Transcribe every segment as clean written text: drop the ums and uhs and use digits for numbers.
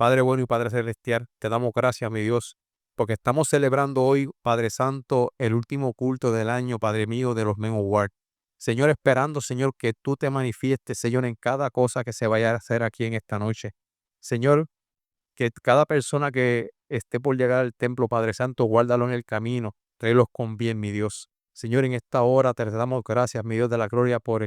Padre bueno y Padre celestial, te damos gracias, mi Dios, porque estamos celebrando hoy, Padre Santo, el último culto del año, Padre mío, de los Men Award. Señor, esperando, Señor, que tú te manifiestes, Señor, en cada cosa que se vaya a hacer aquí en esta noche. Señor, que cada persona que esté por llegar al templo, Padre Santo, guárdalo en el camino, tráelos con bien, mi Dios. Señor, en esta hora te damos gracias, mi Dios de la gloria, por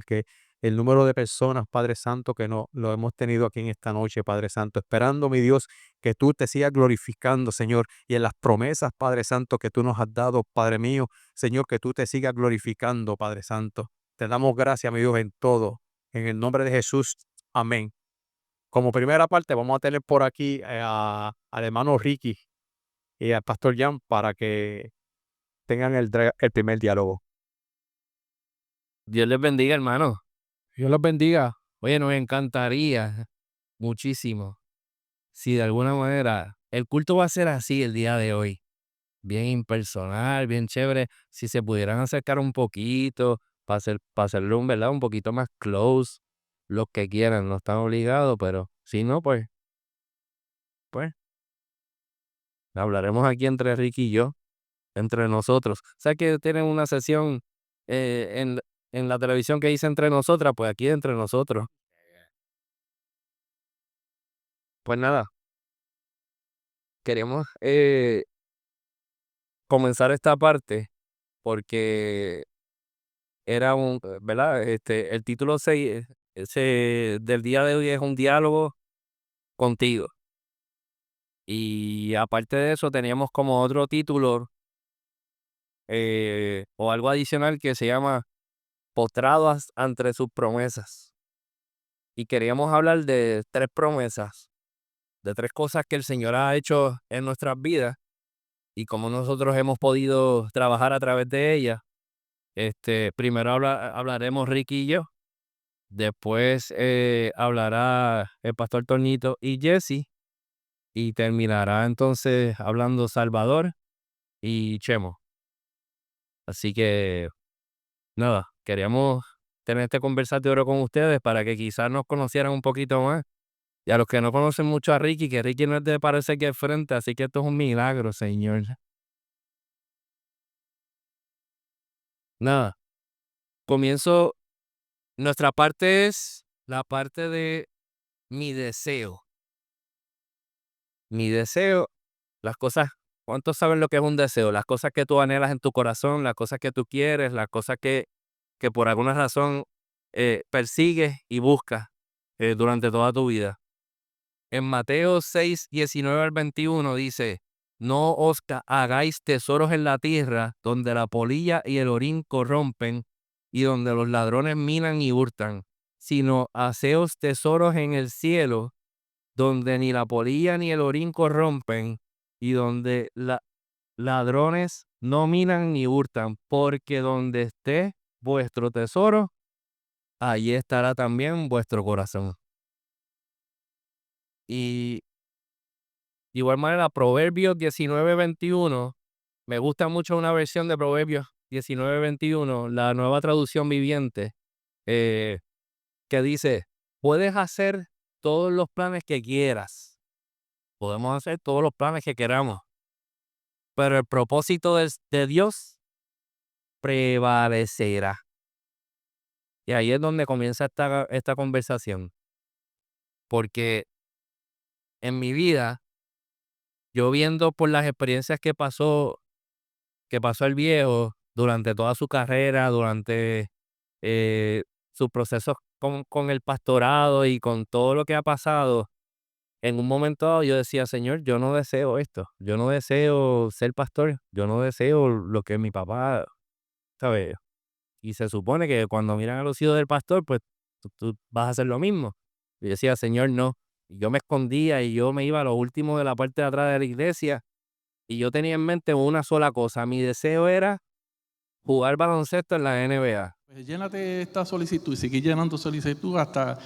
el número de personas, Padre Santo, que no lo hemos tenido aquí en esta noche, Padre Santo, esperando, mi Dios, que tú te sigas glorificando, Señor, y en las promesas, Padre Santo, que tú nos has dado, Padre mío, Señor, que tú te sigas glorificando, Padre Santo. Te damos gracias, mi Dios, en todo. En el nombre de Jesús. Amén. Como primera parte, vamos a tener por aquí al hermano Ricky y al pastor Jan para que tengan el primer diálogo. Dios les bendiga, hermano. Dios los bendiga. Oye, nos encantaría muchísimo si de alguna manera el culto va a ser así el día de hoy, bien impersonal, bien chévere, si se pudieran acercar un poquito para hacerlo un, ¿verdad? Un poquito más close, los que quieran, no están obligados, pero si no, pues hablaremos aquí entre Ricky y yo, entre nosotros. O sea que tienen una sesión eh, en, en la televisión que dice entre nosotras, pues aquí entre nosotros. Pues nada, queremos comenzar esta parte porque era ¿verdad? El título del día de hoy es un diálogo contigo. Y aparte de eso, teníamos como otro título o algo adicional que se llama Postrados ante sus promesas. Y queríamos hablar de tres promesas, de tres cosas que el Señor ha hecho en nuestras vidas y cómo nosotros hemos podido trabajar a través de ellas. Primero hablaremos Ricky y yo. Después hablará el pastor Tornito y Jesse. Y terminará entonces hablando Salvador y Chemo. Así que nada, queríamos tener este conversatorio con ustedes para que quizás nos conocieran un poquito más. Y a los que no conocen mucho a Ricky, que Ricky no es de parece aquí al frente, así que esto es un milagro, señor. Nada, comienzo. Nuestra parte es la parte de mi deseo. Mi deseo, las cosas, ¿cuántos saben lo que es un deseo? Las cosas que tú anhelas en tu corazón, las cosas que tú quieres, las cosas que por alguna razón persigues y buscas durante toda tu vida. En Mateo 6, 19 al 21 dice, no os hagáis tesoros en la tierra donde la polilla y el orín corrompen y donde los ladrones minan y hurtan, sino haceos tesoros en el cielo donde ni la polilla ni el orín corrompen, y donde ladrones no minan ni hurtan, porque donde esté vuestro tesoro, allí estará también vuestro corazón. Y de igual manera, Proverbios 19:21, me gusta mucho una versión de Proverbios 19:21, la nueva traducción viviente, eh, que dice, puedes hacer todos los planes que quieras, podemos hacer todos los planes que queramos, pero el propósito de Dios prevalecerá. Y ahí es donde comienza esta conversación, porque en mi vida, yo viendo por las experiencias que pasó el viejo durante toda su carrera, durante eh, sus procesos con el pastorado y con todo lo que ha pasado, en un momento dado yo decía, Señor, yo no deseo esto, yo no deseo ser pastor, yo no deseo lo que mi papá, ¿sabes? Y se supone que cuando miran a los hijos del pastor, pues tú vas a hacer lo mismo. Y yo decía, Señor, no. Y yo me escondía y yo me iba a lo último de la parte de atrás de la iglesia y yo tenía en mente una sola cosa. Mi deseo era jugar baloncesto en la NBA. Pues llénate esta solicitud y seguir llenando solicitud hasta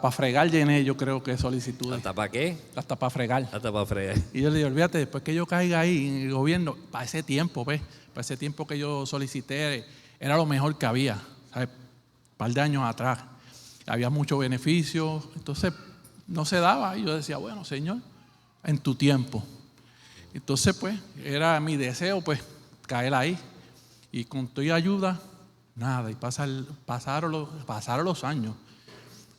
para fregar llené, yo creo que solicitudes. ¿Hasta para qué? Hasta para fregar. Hasta para fregar. Y yo le digo, olvídate, después que yo caiga ahí en el gobierno, para ese tiempo, pues, para ese tiempo que yo solicité, era lo mejor que había, ¿sabes? Un par de años atrás. Había muchos beneficios. Entonces, no se daba. Y yo decía, bueno, Señor, en tu tiempo. Entonces, pues, era mi deseo, pues, caer ahí. Y con tu ayuda, nada. Y pasaron los años.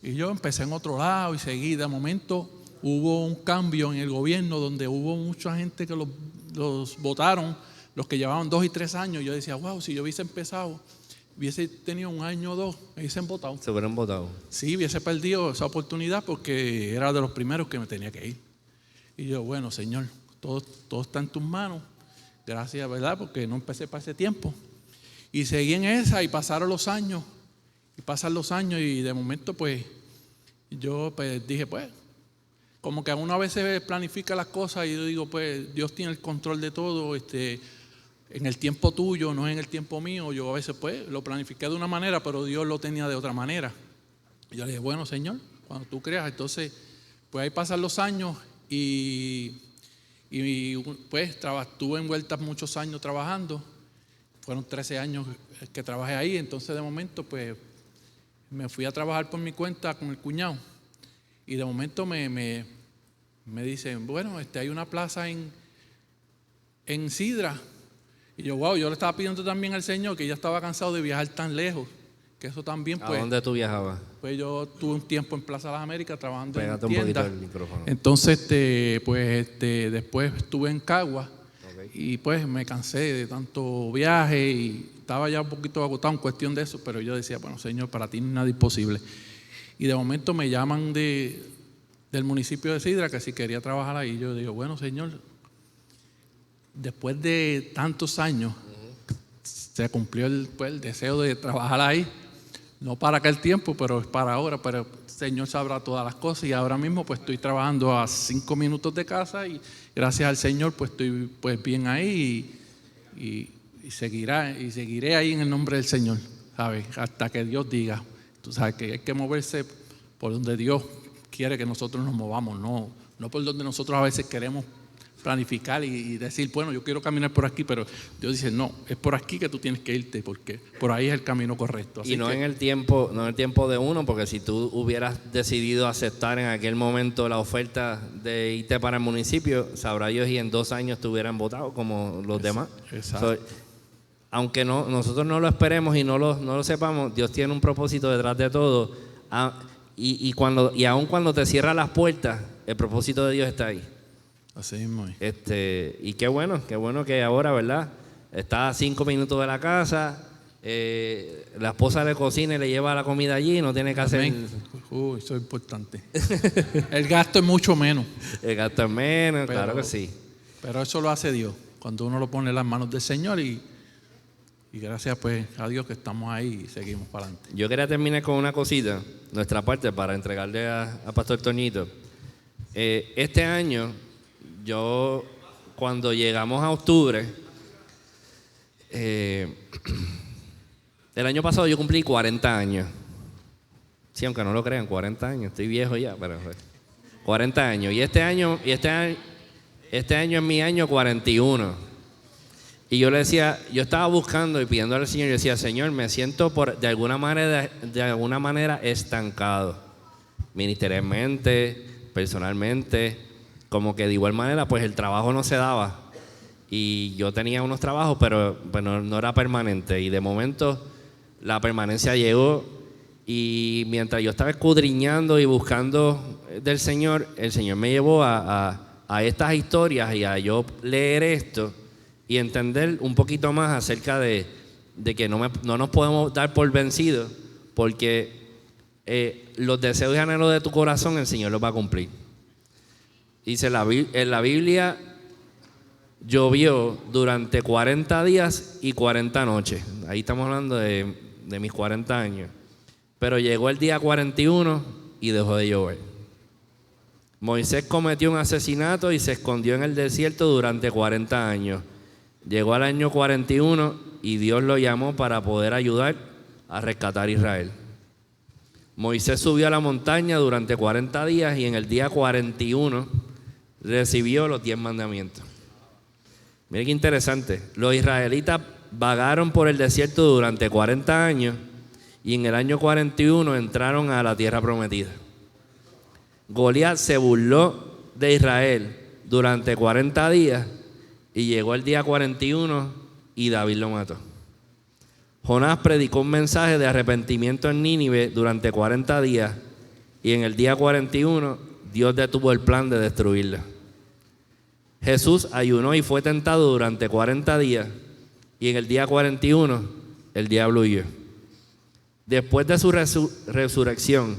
Y yo empecé en otro lado y seguí. De momento hubo un cambio en el gobierno donde hubo mucha gente que los votaron, los que llevaban 2 y 3 años. Yo decía, wow, si yo hubiese empezado, hubiese tenido 1 año o 2, me hubiesen votado. Se hubieran votado. Sí, hubiese perdido esa oportunidad porque era de los primeros que me tenía que ir. Y yo, bueno, Señor, todo está en tus manos. Gracias, ¿verdad? Porque no empecé para ese tiempo. Y seguí en esa y pasaron los años. Y pasan los años y de momento, pues, yo pues, dije, pues, como que uno a veces planifica las cosas y yo digo, pues, Dios tiene el control de todo, en el tiempo tuyo, no en el tiempo mío. Yo a veces, pues, lo planifiqué de una manera, pero Dios lo tenía de otra manera. Y yo le dije, bueno, Señor, cuando tú creas. Entonces, pues ahí pasan los años y pues estuve envuelta muchos años trabajando. Fueron 13 años que trabajé ahí. Entonces, de momento, pues, me fui a trabajar por mi cuenta con el cuñado. Y de momento me dicen, bueno, hay una plaza en Sidra. Y yo, wow, yo le estaba pidiendo también al Señor que ya estaba cansado de viajar tan lejos. Que eso también, pues. ¿A dónde tú viajabas? Pues yo tuve un tiempo en Plaza de las Américas trabajando Pégate en un poquito tiendas. el micrófono. Entonces, después estuve en Cagua. Y pues me cansé de tanto viaje y estaba ya un poquito agotado en cuestión de eso, pero yo decía, bueno, Señor, para ti no es nada imposible. Y de momento me llaman del municipio de Sidra que si quería trabajar ahí. Yo digo, bueno, Señor, después de tantos años se cumplió el deseo de trabajar ahí. No para aquel tiempo, pero es para ahora. Pero el Señor sabrá todas las cosas y ahora mismo pues estoy trabajando a 5 minutos de casa y gracias al Señor pues estoy pues bien ahí y seguiré ahí en el nombre del Señor, ¿sabes? Hasta que Dios diga. Tú sabes que hay que moverse por donde Dios quiere que nosotros nos movamos, no por donde nosotros a veces queremos planificar y decir, bueno, yo quiero caminar por aquí, pero Dios dice, no, es por aquí que tú tienes que irte, porque por ahí es el camino correcto. Así y no que, en el tiempo de uno, porque si tú hubieras decidido aceptar en aquel momento la oferta de irte para el municipio, sabrá Dios y en 2 años te hubieran votado como los demás. Exacto. Aunque nosotros no lo esperemos y no lo sepamos, Dios tiene un propósito detrás de todo. Y aun cuando te cierran las puertas, el propósito de Dios está ahí. Así mismo es. Y qué bueno que ahora, ¿verdad? Está a 5 minutos de la casa, la esposa le cocina y le lleva la comida allí, no tiene que hacer. Uy, eso es importante. El gasto es mucho menos. El gasto es menos, claro que sí. Pero eso lo hace Dios, cuando uno lo pone en las manos del Señor y gracias pues a Dios que estamos ahí y seguimos para adelante. Yo quería terminar con una cosita, nuestra parte, para entregarle a Pastor Toñito. Este año, yo, cuando llegamos a octubre, el año pasado yo cumplí 40 años. Sí, aunque no lo crean, 40 años, estoy viejo ya, pero 40 años. Y este año es mi año 41. Y yo le decía, yo estaba buscando y pidiendo al Señor, yo decía, Señor, me siento de alguna manera estancado, ministerialmente, personalmente, como que de igual manera, pues el trabajo no se daba. Y yo tenía unos trabajos, pero no era permanente. Y de momento la permanencia llegó y mientras yo estaba escudriñando y buscando del Señor, el Señor me llevó a estas historias y a yo leer esto y entender un poquito más acerca de que no nos podemos dar por vencidos, porque los deseos y anhelos de tu corazón el Señor los va a cumplir. Dice en la Biblia, llovió durante 40 días y 40 noches. Ahí estamos hablando de mis 40 años. Pero llegó el día 41 y dejó de llover. Moisés cometió un asesinato y se escondió en el desierto durante 40 años. Llegó al año 41 y Dios lo llamó para poder ayudar a rescatar a Israel. Moisés subió a la montaña durante 40 días y en el día 41 recibió los 10 mandamientos. Miren qué interesante. Los israelitas vagaron por el desierto durante 40 años y en el año 41 entraron a la tierra prometida. Goliat se burló de Israel durante 40 días y llegó el día 41 y David lo mató. Jonás predicó un mensaje de arrepentimiento en Nínive durante 40 días y en el día 41 Dios detuvo el plan de destruirla. Jesús ayunó y fue tentado durante 40 días y en el día 41 el diablo huyó. Después de su resurrección,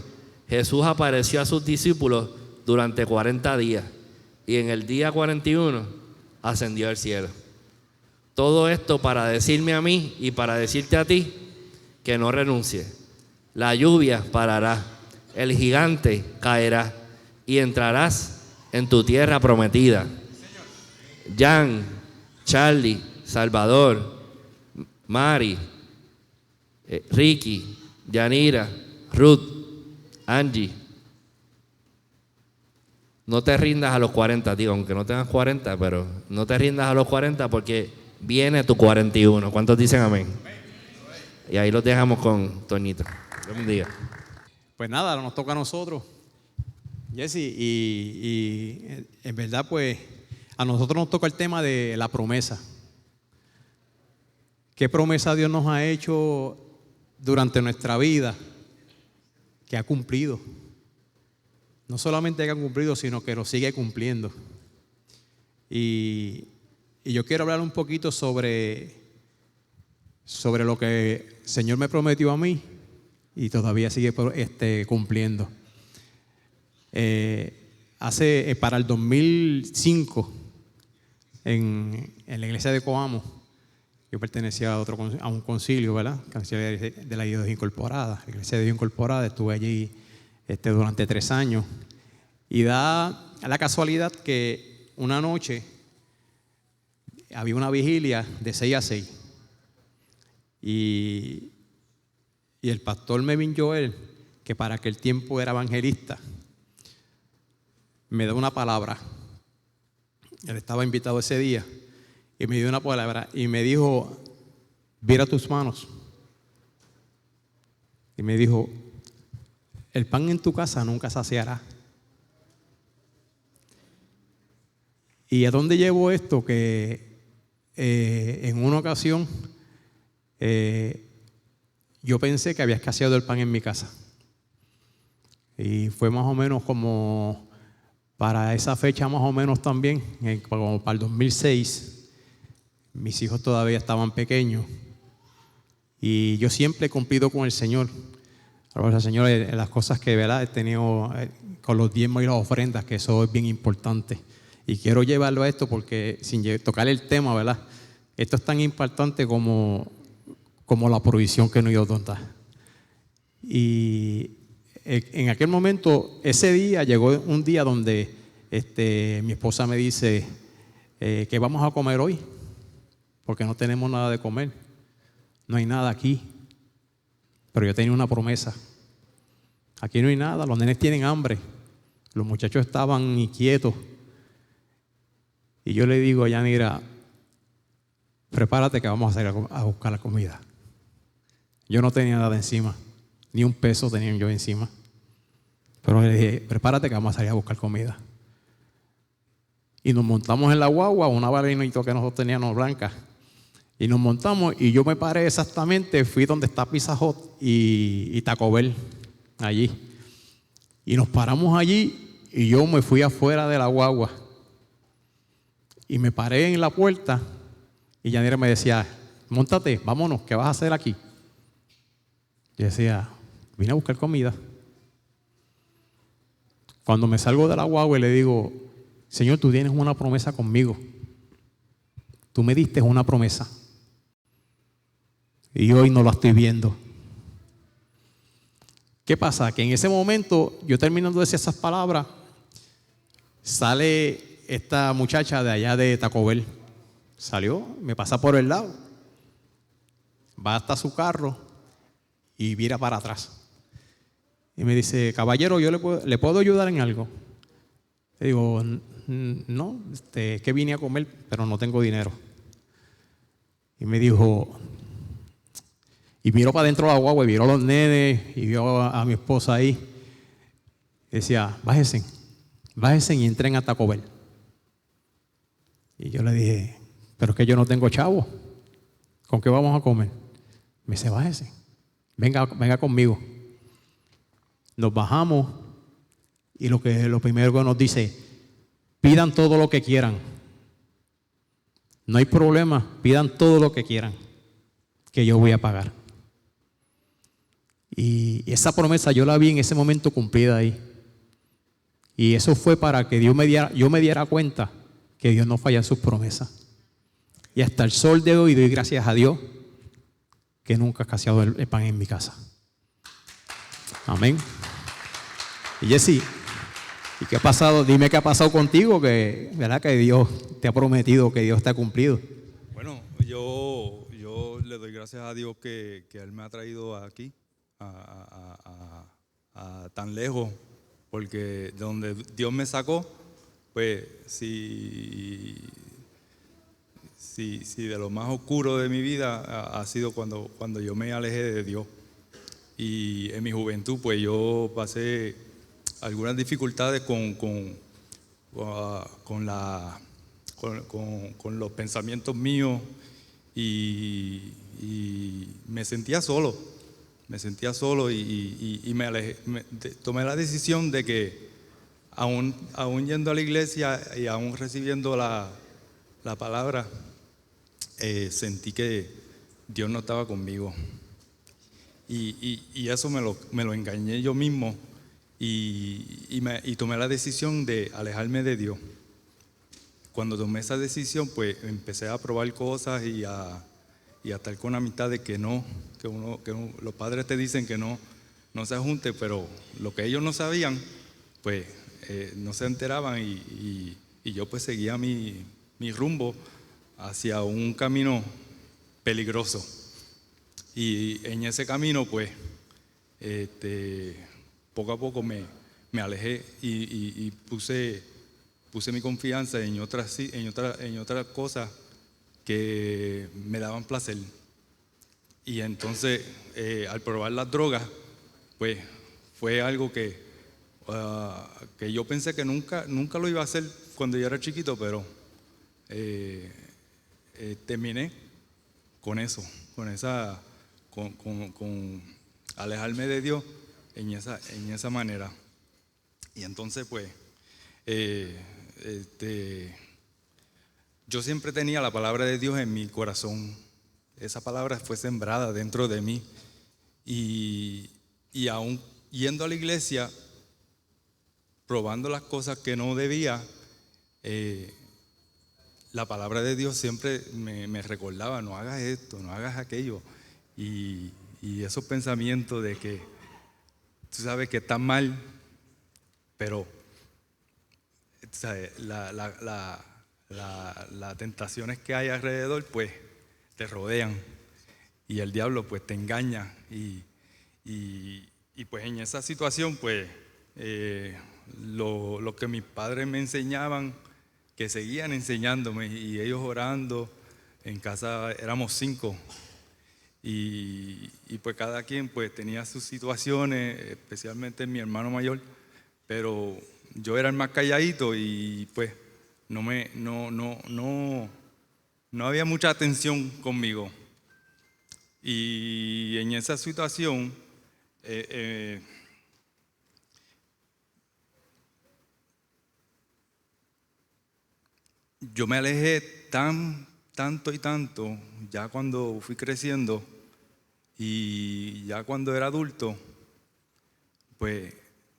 Jesús apareció a sus discípulos durante 40 días y en el día 41 ascendió al cielo. Todo esto para decirme a mí y para decirte a ti que no renuncies. La lluvia parará, el gigante caerá y entrarás en tu tierra prometida. Jan, Charlie, Salvador, Mari, Ricky, Yanira, Ruth, Angie. No te rindas a los 40, digo, aunque no tengas 40, pero no te rindas a los 40 porque viene tu 41. ¿Cuántos dicen amén? Y ahí los dejamos con Toñito. Dios bendiga. Pues nada, nos toca a nosotros, Jesse, y en verdad pues a nosotros nos toca el tema de la promesa. ¿Qué promesa Dios nos ha hecho durante nuestra vida que ha cumplido? No solamente que ha cumplido, sino que lo sigue cumpliendo. Y yo quiero hablar un poquito sobre lo que el Señor me prometió a mí y todavía sigue cumpliendo. Para el 2005, en la iglesia de Coamo, yo pertenecía a un concilio, ¿verdad? De la Dios Incorporada. La iglesia de Dios Incorporada, estuve allí durante 3 años. Y da la casualidad que una noche había una vigilia de 6 a 6. Y el pastor Melvin Joel, que para aquel tiempo era evangelista, me da una palabra. Él estaba invitado ese día y me dio una palabra y me dijo: mira tus manos. Y me dijo: el pan en tu casa nunca saciará. ¿Y a dónde llevo esto? Que en una ocasión yo pensé que había escaseado el pan en mi casa. Y fue más o menos como para esa fecha más o menos también, como para el 2006. Mis hijos todavía estaban pequeños. Y yo siempre he cumplido con el Señor. Gracias, Señor, las cosas que, ¿verdad?, he tenido con los diezmos y las ofrendas, que eso es bien importante. Y quiero llevarlo a esto porque, sin tocar el tema, ¿verdad?, esto es tan importante como la provisión que Dios nos da. Y en aquel momento, ese día, llegó un día donde mi esposa me dice: ¿qué vamos a comer hoy? Porque no tenemos nada de comer. No hay nada aquí. Pero yo tenía una promesa. Aquí no hay nada, los nenes tienen hambre. Los muchachos estaban inquietos. Y yo le digo a Yanira: prepárate que vamos a salir a buscar la comida. Yo no tenía nada encima, ni un peso tenía yo encima. Pero le dije: prepárate que vamos a salir a buscar comida. Y nos montamos en la guagua, una balinita que nosotros teníamos blanca. Y nos montamos y yo me paré exactamente, fui donde está Pizza Hut y Taco Bell, allí. Y nos paramos allí y yo me fui afuera de la guagua. Y me paré en la puerta y Yanira me decía: móntate, vámonos, ¿qué vas a hacer aquí? Yo decía: vine a buscar comida. Cuando me salgo de la guagua y le digo: Señor, tú tienes una promesa conmigo. Tú me diste una promesa. Y hoy no la estoy viendo. ¿Qué pasa? Que en ese momento, yo terminando de decir esas palabras, sale esta muchacha de allá de Taco Bell. Salió, me pasa por el lado, va hasta su carro y vira para atrás. Y me dice: caballero, ¿yo le puedo ayudar en algo? Le digo: no, que vine a comer, pero no tengo dinero. Y me dijo, y miró para dentro de la guagua y vio a los nenes y vio a mi esposa ahí. Decía, bájense y entren a Taco Bell. Y yo le dije, pero es que yo no tengo chavo. ¿Con qué vamos a comer? Me dice, bájese, venga conmigo. Nos bajamos y lo primero que nos dice, pidan todo lo que quieran. No hay problema, pidan todo lo que quieran, que yo voy a pagar. Y esa promesa yo la vi en ese momento cumplida ahí. Y eso fue para que yo me diera cuenta que Dios no falla en sus promesas. Y hasta el sol de hoy doy gracias a Dios que nunca ha escaseado el pan en mi casa. Amén. Y Jesse, ¿y qué ha pasado? Dime qué ha pasado contigo, que, ¿verdad? Que Dios te ha prometido, que Dios te ha cumplido. Bueno, yo le doy gracias a Dios que Él me ha traído aquí, a tan lejos, porque de donde Dios me sacó, pues si de lo más oscuro de mi vida ha sido cuando yo me alejé de Dios. Y en mi juventud, pues yo pasé algunas dificultades con los pensamientos míos y me sentía solo y me alejé. Tomé la decisión de que aún yendo a la iglesia y aún recibiendo la palabra, sentí que Dios no estaba conmigo. Y eso me lo engañé yo mismo y tomé la decisión de alejarme de Dios. Cuando tomé esa decisión, pues empecé a probar cosas y a estar con amistades que los padres te dicen que no se junte, pero lo que ellos no sabían, pues no se enteraban y yo pues seguía mi rumbo hacia un camino peligroso. Y en ese camino, pues, poco a poco me alejé y puse mi confianza en otras cosas que me daban placer. Y entonces, al probar las drogas, pues, fue algo que yo pensé que nunca lo iba a hacer cuando yo era chiquito, pero terminé con eso, con alejarme de Dios en esa manera. Y entonces pues yo siempre tenía la palabra de Dios en mi corazón. Esa palabra fue sembrada dentro de mí y aún yendo a la iglesia, probando las cosas que no debía, la palabra de Dios siempre me recordaba, no hagas esto, no hagas aquello. Y esos pensamientos de que tú sabes que estás mal, pero ¿sabes? Las tentaciones que hay alrededor, pues te rodean. Y el diablo, pues te engaña. Y pues en esa situación, pues lo que mis padres me enseñaban, que seguían enseñándome y ellos orando, en casa éramos 5 y pues cada quien pues tenía sus situaciones, especialmente mi hermano mayor, pero yo era el más calladito y pues no había mucha atención conmigo. Y en esa situación yo me alejé tanto y tanto, ya cuando fui creciendo y ya cuando era adulto, pues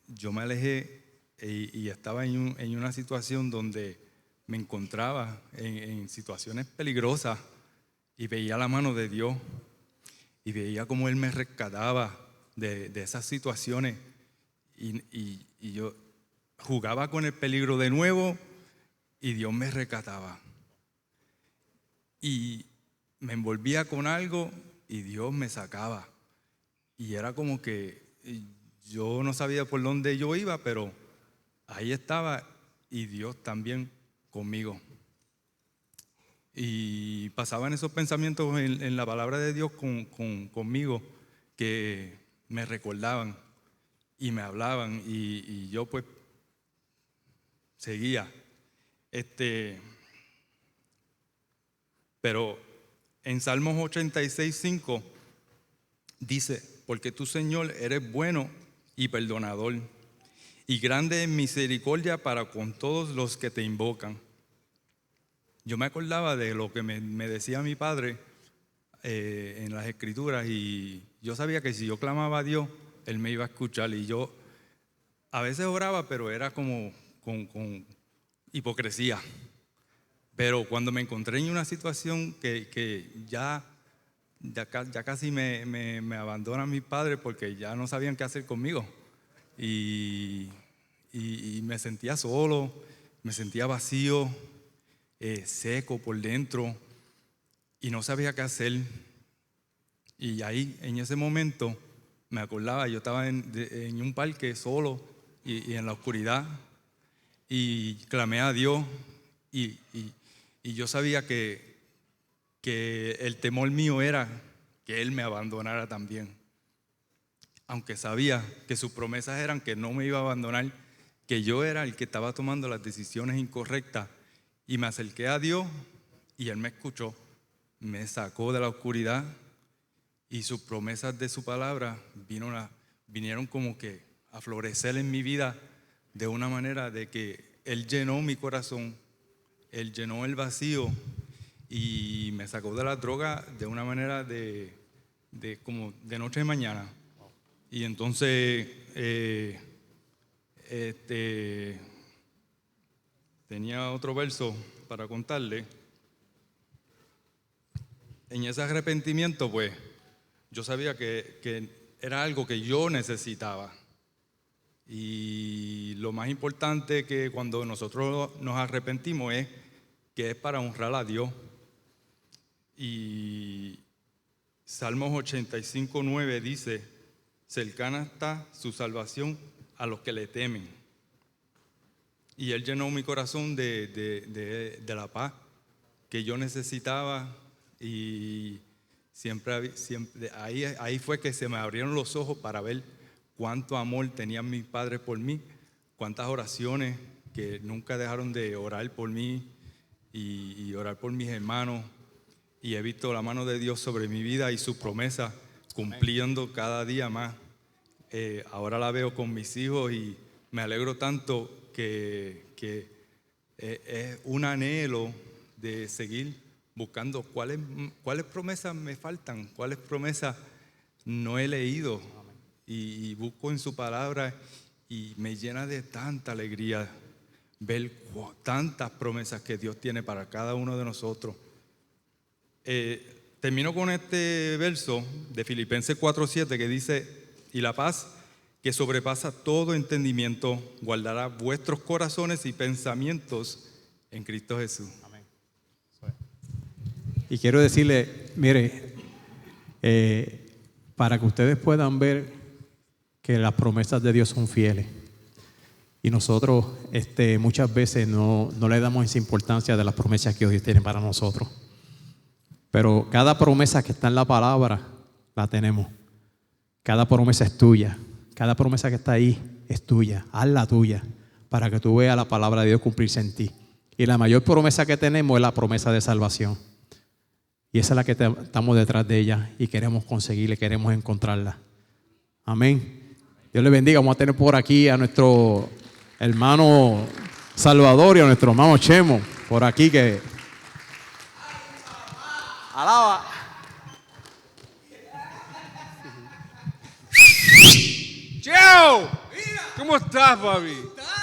yo me alejé y estaba en una situación donde me encontraba en situaciones peligrosas y veía la mano de Dios y veía cómo Él me rescataba de esas situaciones y yo jugaba con el peligro de nuevo y Dios me rescataba. Y me envolvía con algo y Dios me sacaba. Y era como que yo no sabía por dónde yo iba, pero ahí estaba y Dios también conmigo. Y pasaban esos pensamientos en la palabra de Dios conmigo que me recordaban. y me hablaban y yo pues seguía. Pero en Salmos 86:5 dice, porque tú, Señor, eres bueno y perdonador, y grande en misericordia para con todos los que te invocan. Yo me acordaba de lo que me decía mi padre en las escrituras, y yo sabía que si yo clamaba a Dios, Él me iba a escuchar. Y yo a veces oraba, pero era como con hipocresía. Pero cuando me encontré en una situación que ya casi me abandonan mis padres porque ya no sabían qué hacer conmigo, y me sentía solo, me sentía vacío, seco por dentro, y no sabía qué hacer. Y ahí, en ese momento, me acordaba, yo estaba en un parque solo y en la oscuridad, y clamé a Dios, y yo sabía que el temor mío era que Él me abandonara también. Aunque sabía que sus promesas eran que no me iba a abandonar, que yo era el que estaba tomando las decisiones incorrectas, y me acerqué a Dios y Él me escuchó, me sacó de la oscuridad, y sus promesas de su palabra vinieron como que a florecer en mi vida de una manera de que Él llenó mi corazón, Él llenó el vacío y me sacó de la droga de una manera de como de noche a mañana. Y entonces tenía otro verso para contarle. En ese arrepentimiento, pues, yo sabía que era algo que yo necesitaba. Y lo más importante que cuando nosotros nos arrepentimos es que es para honrar a Dios. Y Salmos 85:9 dice, cercana está su salvación a los que le temen. Y Él llenó mi corazón de la paz que yo necesitaba, y siempre ahí fue que se me abrieron los ojos para ver cuánto amor tenían mis padres por mí, cuántas oraciones que nunca dejaron de orar por mí y orar por mis hermanos, y he visto la mano de Dios sobre mi vida y su promesa cumpliendo cada día más. Ahora la veo con mis hijos y me alegro tanto que es un anhelo de seguir buscando cuáles promesas me faltan, cuáles promesas no he leído, y busco en su palabra, y me llena de tanta alegría ver tantas promesas que Dios tiene para cada uno de nosotros. Termino con este verso de Filipenses 4:7 que dice, y la paz que sobrepasa todo entendimiento guardará vuestros corazones y pensamientos en Cristo Jesús. Amén. Y quiero decirle, mire, para que ustedes puedan ver que las promesas de Dios son fieles, y nosotros muchas veces no le damos esa importancia de las promesas que Dios tiene para nosotros. Pero cada promesa que está en la palabra la tenemos. Cada promesa es tuya. Cada promesa que está ahí es tuya. Hazla tuya para que tú veas la palabra de Dios cumplirse en ti. Y la mayor promesa que tenemos es la promesa de salvación. Y esa es la que estamos detrás de ella y queremos conseguirla, queremos encontrarla. Amén. Dios le bendiga. Vamos a tener por aquí a nuestro hermano Salvador y a nuestro hermano Chemo por aquí que alaba. ¡Cheo! ¿Cómo estás, papi?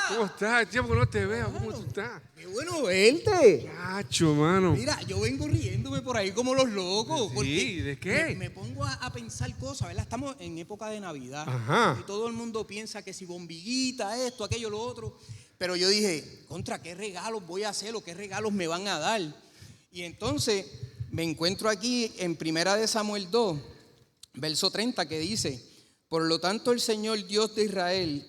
¿Cómo estás? Tiempo que no te veo. ¿Cómo tú estás? ¡Qué bueno verte! Chacho, mano. Mira, yo vengo riéndome por ahí como los locos. Sí, porque ¿de qué? Me pongo a pensar cosas, ¿verdad? Estamos en época de Navidad. Ajá. Y todo el mundo piensa que si bombillita, esto, aquello, lo otro. Pero yo dije, ¿qué regalos voy a hacer o qué regalos me van a dar? Y entonces me encuentro aquí en 1 Samuel 2, verso 30, que dice, por lo tanto el Señor Dios de Israel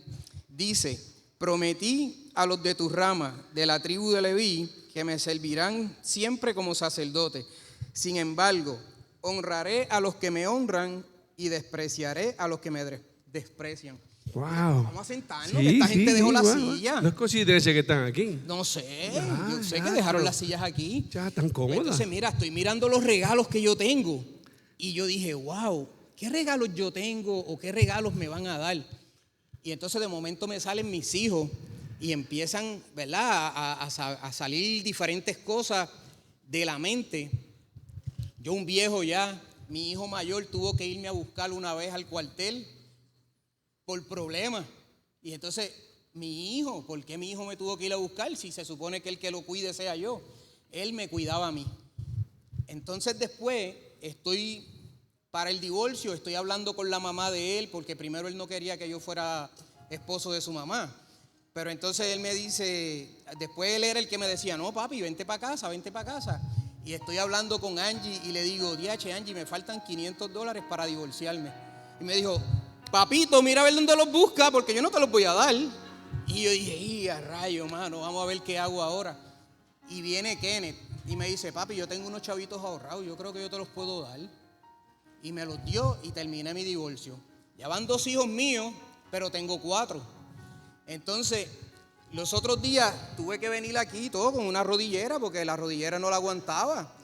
dice, prometí a los de tu rama, de la tribu de Leví, que me servirán siempre como sacerdote. Sin embargo, honraré a los que me honran y despreciaré a los que me desprecian. Wow. Vamos a sentarnos, que esta gente dejó la silla. No es coincidencia que están aquí. No sé, yo sé ya, que dejaron pero- las sillas aquí. Ya, tan Pues cómodas. entonces, mira, estoy mirando los regalos que yo tengo. Y yo dije, wow, ¿qué regalos yo tengo o qué regalos me van a dar? Y entonces de momento me salen mis hijos y empiezan, ¿verdad?, a salir diferentes cosas de la mente. Yo, un viejo ya, mi hijo mayor tuvo que irme a buscar una vez al cuartel por problemas. Y entonces, mi hijo, ¿por qué mi hijo me tuvo que ir a buscar si se supone que el que lo cuide sea yo? Él me cuidaba a mí. Entonces después estoy para el divorcio, estoy hablando con la mamá de él, porque primero él no quería que yo fuera esposo de su mamá. Pero entonces él me dice, después él era el que me decía, no papi, vente para casa, vente para casa. Y estoy hablando con Angie y le digo, DH Angie, me faltan $500 para divorciarme. Y me dijo, papito, mira a ver dónde los busca, porque yo no te los voy a dar. Y yo dije, ¡y a rayo, mano! Vamos a ver qué hago ahora. Y viene Kenneth y me dice, papi, yo tengo unos chavitos ahorrados, yo creo que yo te los puedo dar. Y me los dio y terminé mi divorcio. Ya van 2 hijos míos, pero tengo 4. Entonces, los otros días tuve que venir aquí todo con una rodillera, porque la rodillera no la aguantaba.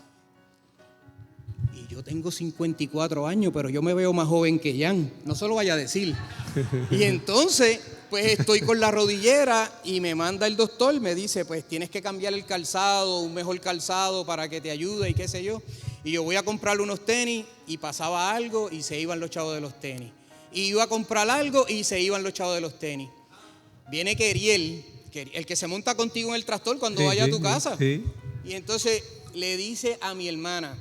Y yo tengo 54 años, pero yo me veo más joven que Jan, no se lo vaya a decir. Y entonces, pues estoy con la rodillera y me manda el doctor, me dice, pues tienes que cambiar el calzado, un mejor calzado para que te ayude y qué sé yo. Y yo voy a comprarle unos tenis y pasaba algo y se iban los chavos de los tenis. Y iba a comprar algo y se iban los chavos de los tenis. Viene Keriel, el que se monta contigo en el tractor cuando vaya a tu casa. Sí. Y entonces le dice a mi hermana,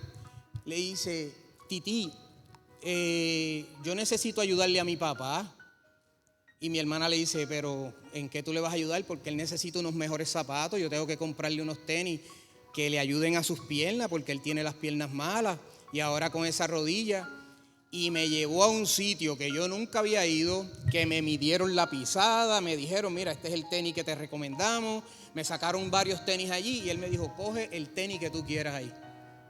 le dice, Titi, yo necesito ayudarle a mi papá. Y mi hermana le dice, pero ¿en qué tú le vas a ayudar? Porque él necesita unos mejores zapatos, yo tengo que comprarle unos tenis que le ayuden a sus piernas, porque él tiene las piernas malas y ahora con esa rodilla. Y me llevó a un sitio que yo nunca había ido, que me midieron la pisada, me dijeron, mira, este es el tenis que te recomendamos. Me sacaron varios tenis allí y él me dijo, coge el tenis que tú quieras ahí.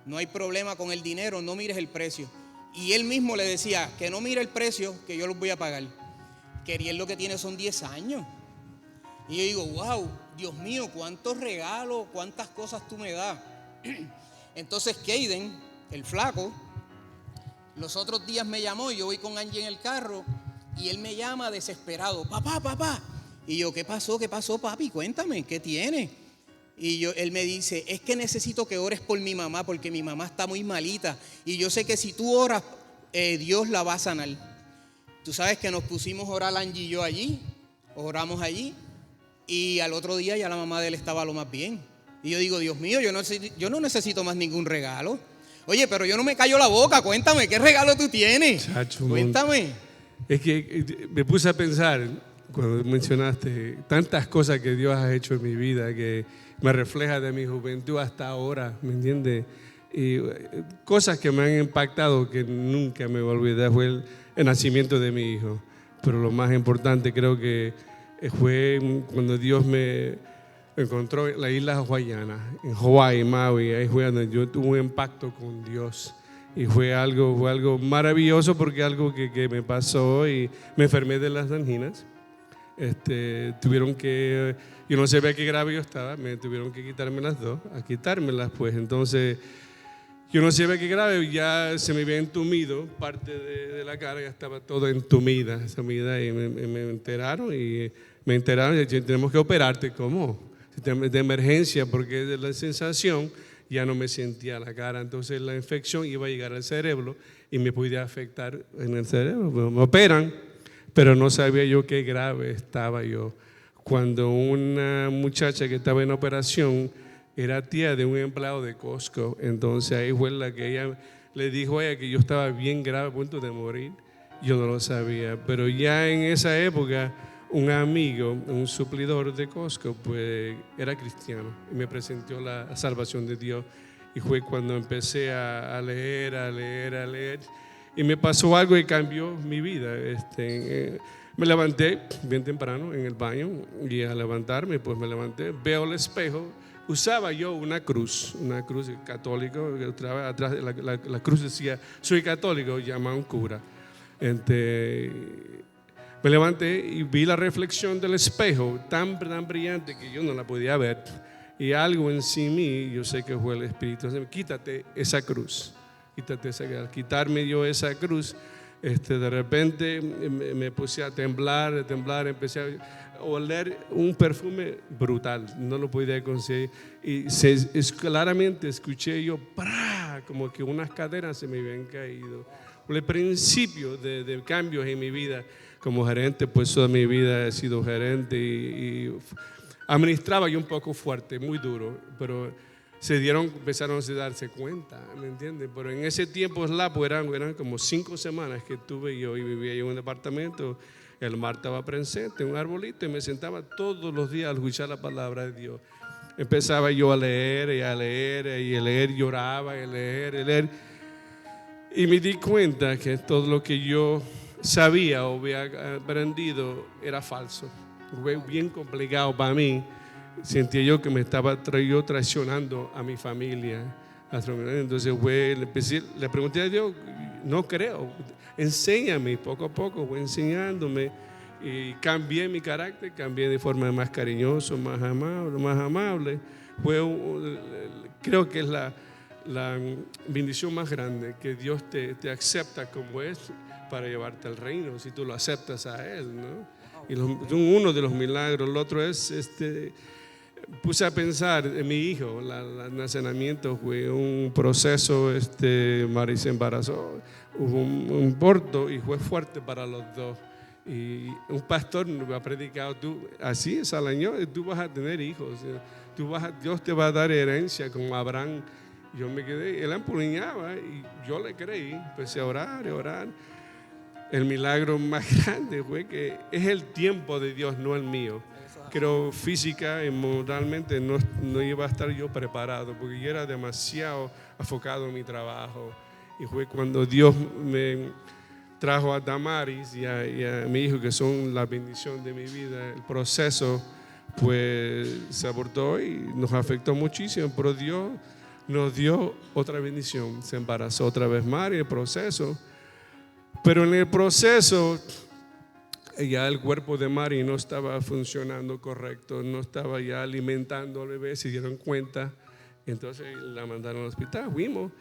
No hay problema con el dinero, no mires el precio. Y él mismo le decía, que no mire el precio, que yo los voy a pagar. Keriel lo que tiene son 10 años. Y yo digo, wow, Dios mío, cuántos regalos, cuántas cosas tú me das. Entonces Kaden, el flaco, los otros días me llamó y yo voy con Angie en el carro y él me llama desesperado, papá. Y yo, ¿qué pasó, papi? Cuéntame, ¿qué tiene? Y él me dice, es que necesito que ores por mi mamá porque mi mamá está muy malita y yo sé que si tú oras, Dios la va a sanar. Tú sabes que nos pusimos a orar Angie y yo allí, oramos allí y al otro día ya la mamá de él estaba lo más bien. Y yo digo, Dios mío, yo no necesito más ningún regalo. Oye, pero yo no me callo la boca, cuéntame, ¿qué regalo tú tienes? Chacho, Cuéntame. Es que me puse a pensar cuando mencionaste tantas cosas que Dios ha hecho en mi vida que me refleja de mi juventud hasta ahora, ¿me entiendes? Y cosas que me han impactado que nunca me voy a olvidar fue el nacimiento de mi hijo. Pero lo más importante creo que fue cuando Dios me encontró en la isla hawaiana, en Hawái, Maui. Ahí fue donde yo tuve un impacto con Dios. Y fue algo maravilloso porque algo que me pasó y me enfermé de las anginas. Tuvieron que, yo no sabía qué grave yo estaba, me tuvieron que quitarme las dos, a quitármelas pues. Entonces, yo no sabía qué grave, ya se me había entumido, parte de la cara ya estaba todo entumida y me enteraron y tenemos que operarte. ¿Cómo? De emergencia, porque de la sensación ya no me sentía la cara, entonces la infección iba a llegar al cerebro y me podía afectar en el cerebro. Me operan, pero no sabía yo qué grave estaba yo. Cuando una muchacha que estaba en operación era tía de un empleado de Costco, entonces ahí fue la que ella le dijo a ella que yo estaba bien grave, a punto de morir. Yo no lo sabía, pero ya en esa época un amigo, un suplidor de Costco, pues era cristiano y me presentó la salvación de Dios. Y fue cuando empecé a leer. Y me pasó algo que cambió mi vida. Me levanté bien temprano en el baño y al levantarme, pues me levanté, veo el espejo. Usaba yo una cruz católica. Atrás de la cruz decía, soy católico, llama a un cura. Me levanté y vi la reflexión del espejo tan brillante que yo no la podía ver. Y algo en sí mí, yo sé que fue el Espíritu. Quítate esa cruz. Quítate esa cruz. Al quitarme yo esa cruz, de repente me puse a temblar, empecé a oler un perfume brutal. No lo podía conseguir. Y claramente escuché yo, ¡pra! Como que unas cadenas se me habían caído. El principio de cambios en mi vida. Como gerente, pues toda mi vida he sido gerente y administraba yo un poco fuerte, muy duro, pero empezaron a darse cuenta, ¿me entiendes? Pero en ese tiempo eran como 5 semanas que tuve yo y vivía yo en un departamento. El mar estaba presente, un arbolito, y me sentaba todos los días a escuchar la palabra de Dios. Empezaba yo a leer, lloraba, y leer. Y me di cuenta que todo lo que yo sabía o había aprendido era falso. Fue bien complicado para mí. Sentía yo que me estaba yo traicionando a mi familia. Entonces le pregunté a Dios, no creo, enséñame. Poco a poco fue enseñándome y cambié mi carácter, cambié de forma más cariñoso, más amable. Creo que es la bendición más grande, que Dios te acepta como es para llevarte al reino, si tú lo aceptas a Él, ¿no? Y uno de los milagros. El otro es, puse a pensar en mi hijo. El nacimiento fue un proceso, Mari se embarazó, hubo un aborto y fue fuerte para los dos. Y un pastor me ha predicado, así es al año, tú vas a tener hijos, Dios te va a dar herencia como Abraham. Yo me quedé, él empuñaba y yo le creí, empecé a orar. El milagro más grande fue que es el tiempo de Dios, no el mío. Creo física y moralmente no iba a estar yo preparado, porque yo era demasiado enfocado en mi trabajo. Y fue cuando Dios me trajo a Damaris y a mi hijo, que son la bendición de mi vida. El proceso pues se abortó y nos afectó muchísimo, pero Dios nos dio otra bendición. Se embarazó otra vez Mari en el proceso. Pero en el proceso ya el cuerpo de Mari no estaba funcionando correcto, no estaba ya alimentando al bebé, se dieron cuenta, entonces la mandaron al hospital. Fuimos.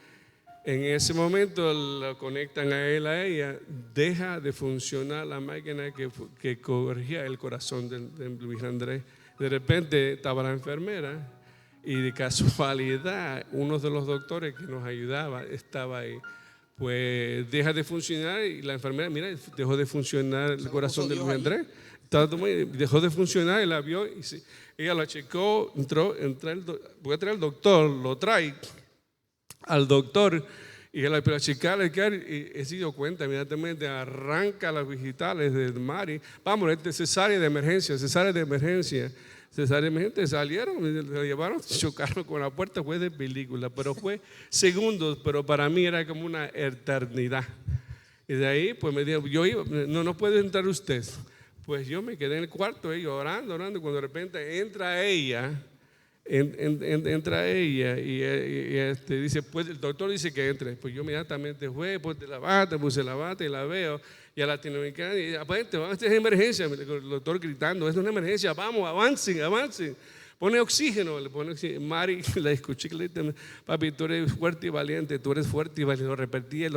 En ese momento lo conectan a él, a ella, deja de funcionar la máquina que corregía el corazón de Luis Andrés. De repente estaba la enfermera y de casualidad uno de los doctores que nos ayudaba estaba ahí. Pues deja de funcionar y la enfermera, mira, dejó de funcionar el corazón de Luis Andrés. Dejó de funcionar y la vio. Y ella la checó, voy a traer al doctor, lo trae al doctor y él la checar y se dio cuenta inmediatamente, arranca las vegetales de Mari. Vamos, cesárea de emergencia. Salieron, lo llevaron, chocaron con la puerta, fue de película, pero fue segundos, pero para mí era como una eternidad. Y de ahí, pues me dijo, no puede entrar usted. Pues yo me quedé en el cuarto, orando, cuando de repente entra ella y dice, pues el doctor dice que entre. Pues yo inmediatamente puse la bata y la veo. Y a la latinoamericana, y aparte, esta es emergencia, el doctor gritando, es una emergencia, vamos, avancen. Pone oxígeno. Mari la escuché que le dice, papi, tú eres fuerte y valiente, Lo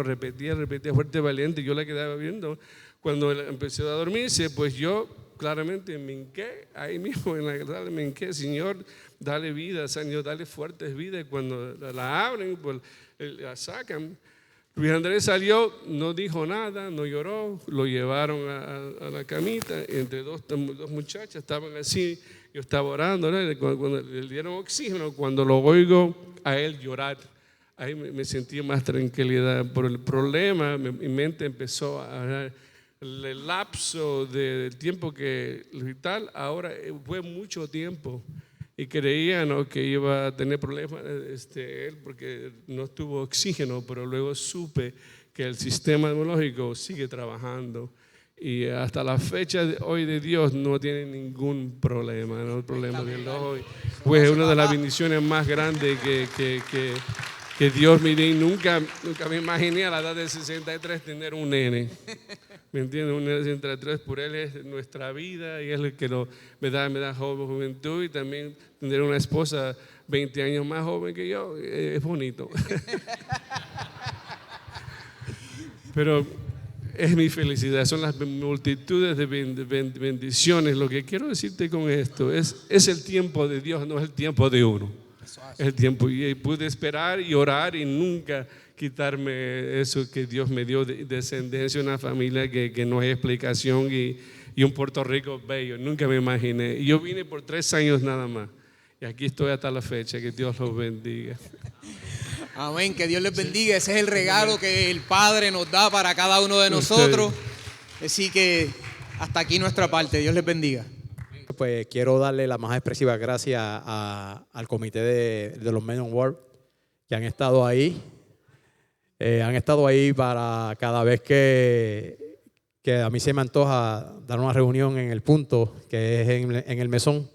repetía, fuerte y valiente. Yo la quedaba viendo. Cuando empecé a dormirse, pues yo claramente me hinqué, ahí mismo en la sala me hinqué, Señor, dale vida, Señor, dale fuertes vida. Y cuando la abren, pues la sacan. Luis Andrés salió, no dijo nada, no lloró, lo llevaron a la camita, entre dos muchachas estaban así, yo estaba orando, ¿no? Cuando le dieron oxígeno, cuando lo oigo a él llorar, ahí me sentí más tranquilidad. Por el problema, mi mente empezó a el lapso del tiempo que tal, ahora fue mucho tiempo. Y creía, ¿no?, que iba a tener problemas él porque no tuvo oxígeno, pero luego supe que el sistema inmunológico sigue trabajando y hasta la fecha de hoy de Dios no tiene ningún problema, no hay problema de hoy. Pues es una de las bendiciones más grandes que Dios me dio. Y nunca me imaginé a la edad de 63 tener un nene. ¿Me entiendes? Una vez entre tres, por Él es nuestra vida y es el que me da joven juventud, y también tener una esposa 20 años más joven que yo es bonito. Pero es mi felicidad, son las multitudes de bendiciones. Lo que quiero decirte con esto es el tiempo de Dios, no es el tiempo de uno. Es el tiempo, y pude esperar y orar y nunca quitarme eso que Dios me dio de descendencia, una familia que no hay explicación, y un Puerto Rico bello, nunca me imaginé. Y yo vine por 3 años nada más, y aquí estoy hasta la fecha. Que Dios los bendiga. Amén, que Dios les bendiga. Ese es el regalo que el Padre nos da para cada uno de nosotros. Así que hasta aquí nuestra parte. Dios les bendiga. Pues quiero darle las más expresivas gracias al comité de los Men on Board que han estado ahí. Han estado ahí para cada vez que a mí se me antoja dar una reunión en el punto, que es en el mesón.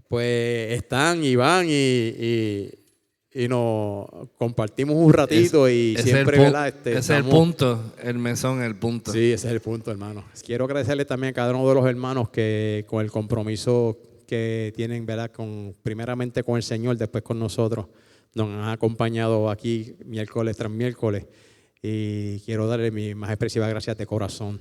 Pues están y van y nos compartimos un ratito y siempre, ¿verdad? Ese es el punto, el mesón, el punto. Sí, ese es el punto, hermano. Quiero agradecerle también a cada uno de los hermanos que con el compromiso que tienen, ¿verdad? Primeramente con el Señor, después con nosotros, nos han acompañado aquí miércoles tras miércoles, y quiero darle mis más expresivas gracias de corazón.